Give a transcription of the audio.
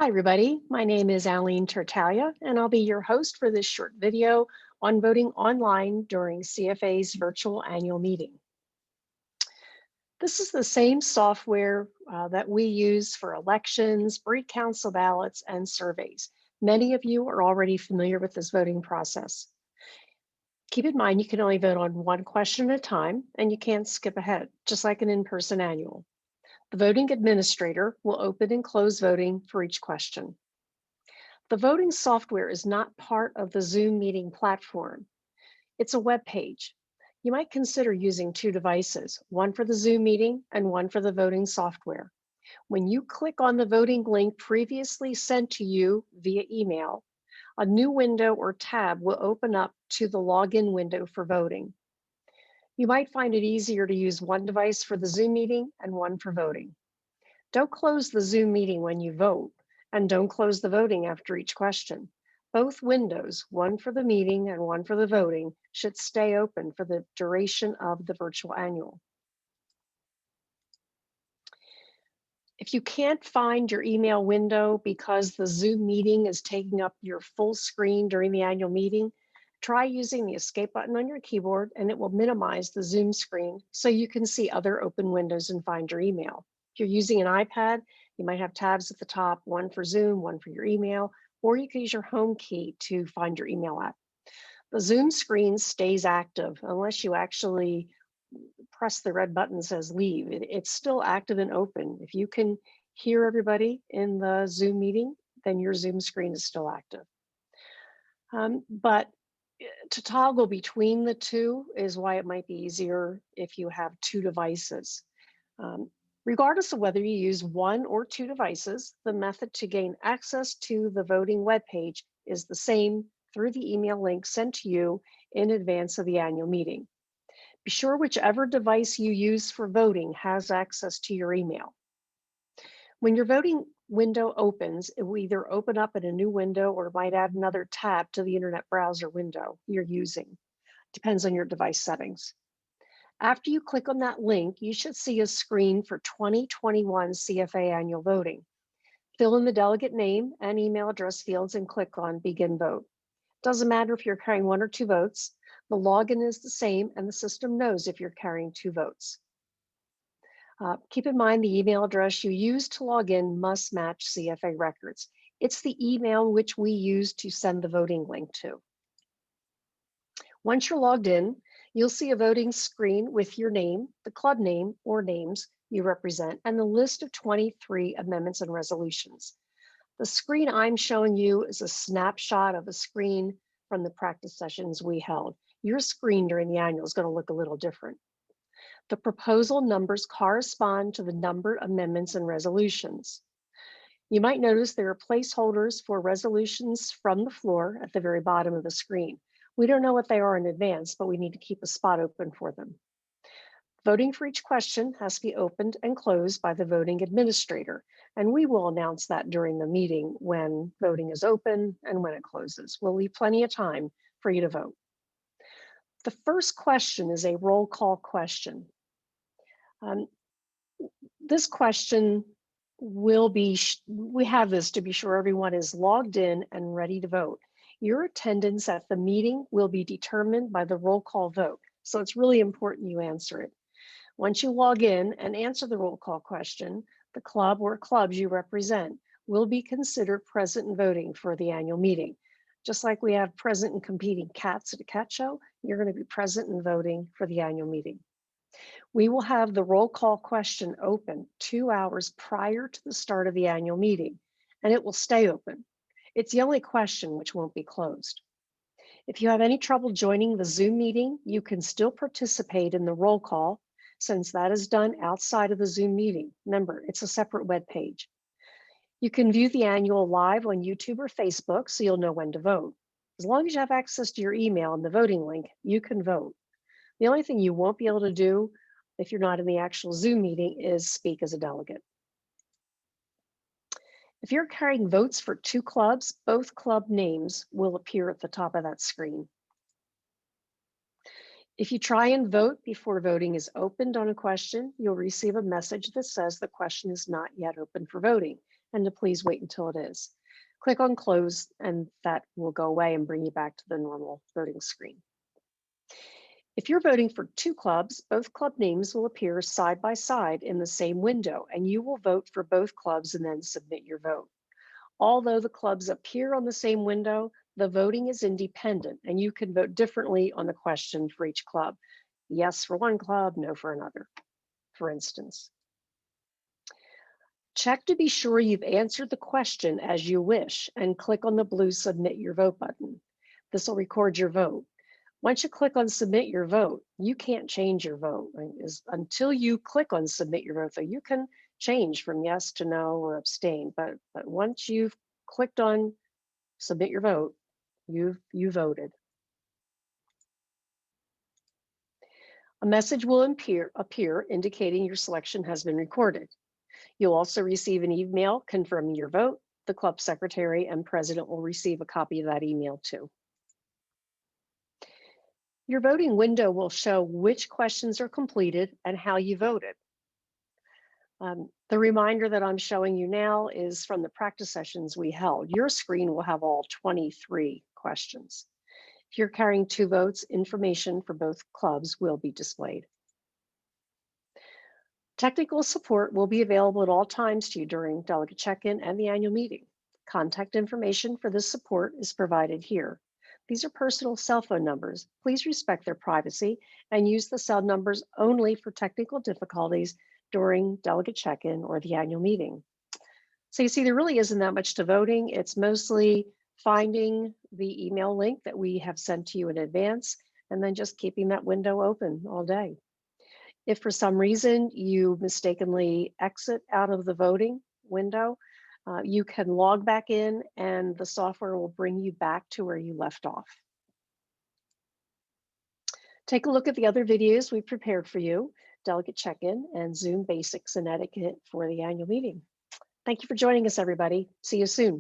Hi, everybody. My name is Aline Tartaglia, and I'll be your host for this short video on voting online during CFA's virtual annual meeting. This is the same software that we use for elections, break council ballots, and surveys. Many of you are already familiar with this voting process. Keep in mind, you can only vote on one question at a time, and you can't skip ahead, just like an in-person annual. The voting administrator will open and close voting for each question. The voting software is not part of the Zoom meeting platform. It's a web page. You might consider using two devices, one for the Zoom meeting and one for the voting software. When you click on the voting link previously sent to you via email, a new window or tab will open up to the login window for voting. You might find it easier to use one device for the Zoom meeting and one for voting. Don't close the Zoom meeting when you vote, and don't close the voting after each question. Both windows, one for the meeting and one for the voting, should stay open for the duration of the virtual annual. If you can't find your email window because the Zoom meeting is taking up your full screen during the annual meeting, try using the escape button on your keyboard and it will minimize the Zoom screen so you can see other open windows and find your email. If you're using an iPad, you might have tabs at the top, one for Zoom, one for your email, or you can use your home key to find your email app. The Zoom screen stays active unless you actually press the red button that says leave. It's still active and open. If you can hear everybody in the Zoom meeting, then your Zoom screen is still active. But to toggle between the two is why it might be easier if you have two devices. Regardless of whether you use one or two devices, the method to gain access to the voting webpage is the same through the email link sent to you in advance of the annual meeting. Be sure whichever device you use for voting has access to your email. When your voting window opens, it will either open up in a new window or might add another tab to the internet browser window you're using. Depends on your device settings. After you click on that link, you should see a screen for 2021 CFA annual voting. Fill in the delegate name and email address fields and click on Begin Vote. Doesn't matter if you're carrying one or two votes, the login is the same and the system knows if you're carrying two votes. Keep in mind the email address you use to log in must match CFA records. It's the email which we use to send the voting link to. Once you're logged in, you'll see a voting screen with your name, the club name or names you represent, and the list of 23 amendments and resolutions. The screen I'm showing you is a snapshot of a screen from the practice sessions we held. Your screen during the annual is going to look a little different. The proposal numbers correspond to the number of amendments and resolutions. You might notice there are placeholders for resolutions from the floor at the very bottom of the screen. We don't know what they are in advance, but we need to keep a spot open for them. Voting for each question has to be opened and closed by the voting administrator, and we will announce that during the meeting when voting is open and when it closes. We'll leave plenty of time for you to vote. The first question is a roll call question. This question will be, we have this to be sure everyone is logged in and ready to vote. Your attendance at the meeting will be determined by the roll call vote, so it's really important you answer it. Once you log in and answer the roll call question, the club or clubs you represent will be considered present and voting for the annual meeting. Just like we have present and competing cats at a cat show, you're going to be present and voting for the annual meeting. We will have the roll call question open 2 hours prior to the start of the annual meeting, and it will stay open. It's the only question which won't be closed. If you have any trouble joining the Zoom meeting, you can still participate in the roll call since that is done outside of the Zoom meeting. Remember, it's a separate web page. You can view the annual live on YouTube or Facebook so you'll know when to vote. As long as you have access to your email and the voting link, you can vote. The only thing you won't be able to do if you're not in the actual Zoom meeting is speak as a delegate. If you're carrying votes for two clubs, both club names will appear at the top of that screen. If you try and vote before voting is opened on a question, you'll receive a message that says the question is not yet open for voting. and to please wait until it is. Click on close and that will go away and bring you back to the normal voting screen. If you're voting for two clubs, both club names will appear side by side in the same window, and you will vote for both clubs and then submit your vote. Although the clubs appear on the same window, the voting is independent, and you can vote differently on the question for each club. Yes for one club, no for another, for instance. Check to be sure you've answered the question as you wish and click on the blue Submit Your Vote button. This will record your vote. Once you click on Submit Your Vote, you can't change your vote. Until you click on Submit Your Vote, so you can change from yes to no or abstain, but once you've clicked on Submit Your Vote, you voted. A message will appear indicating your selection has been recorded. You'll also receive an email confirming your vote. The club secretary and president will receive a copy of that email too. Your voting window will show which questions are completed and how you voted. The reminder that I'm showing you now is from the practice sessions we held. Your screen will have all 23 questions. If you're carrying two votes, information for both clubs will be displayed. Technical support will be available at all times to you during delegate check-in and the annual meeting. Contact information for this support is provided here. These are personal cell phone numbers. Please respect their privacy and use the cell numbers only for technical difficulties during delegate check-in or the annual meeting. So you see, there really isn't that much to voting. It's mostly finding the email link that we have sent to you in advance and then just keeping that window open all day. If for some reason you mistakenly exit out of the voting window, you can log back in and the software will bring you back to where you left off. Take a look at the other videos we prepared for you, Delegate Check-in and Zoom Basics and Etiquette for the annual meeting. Thank you for joining us, everybody. See you soon.